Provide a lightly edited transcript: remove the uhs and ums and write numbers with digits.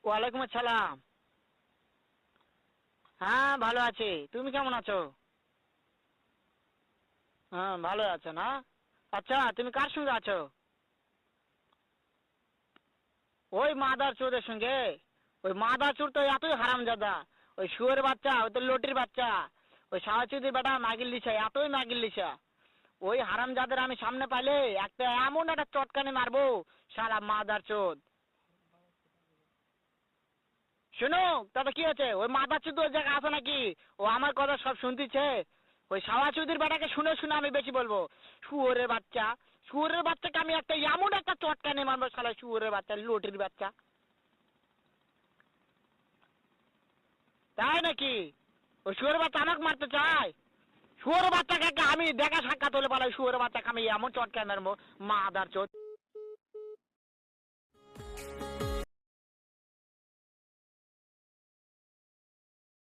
ওয়ালাইকুম আসসালাম। হ্যাঁ ভালো আছি, তুমি কেমন আছো? হ্যাঁ ভালো আছো না? আচ্ছা তুমি কার সঙ্গে আছো? ওই মাদার চোরের সঙ্গে। ওই মাদার চোর তো এতই হারামজাদা। ওই শুয়োর বাচ্চা, ওই তো লটির বাচ্চা। ওই সাওয়াচুদির বেটা মাগিল লিসা, এতই মাগিল লিসা। ওই হারামজাদের আমি সামনে পাইলে একটা এমন একটা চটকানি মারবো, শালা মাদার চোদ। শুনো, তাতে কি আছে? ওই মাদার চোদ ওই জায়গায় আছে নাকি? ও আমার কথা সব শুনতিছে। ওই সাওয়াচুদির বেটাকে শুনে শুনে আমি বেশি বলবো। শুয়োরের বাচ্চা, শুয়োরের বাচ্চাকে আমি একটা এমন একটা চটকানি মারবো, শালা শুয়োরের বাচ্চা, লটির বাচ্চা। তাই নাকি? ওই শুয়োরের বাচ্চা আমাকে মারতে চায়? শুয়োরের বাচ্চাকে আমি দেখা সাক্ষাৎ হলে বলে শুয়োরের বাচ্চাকে আমি এমন চটকানি মারবো, মাদার চোদ।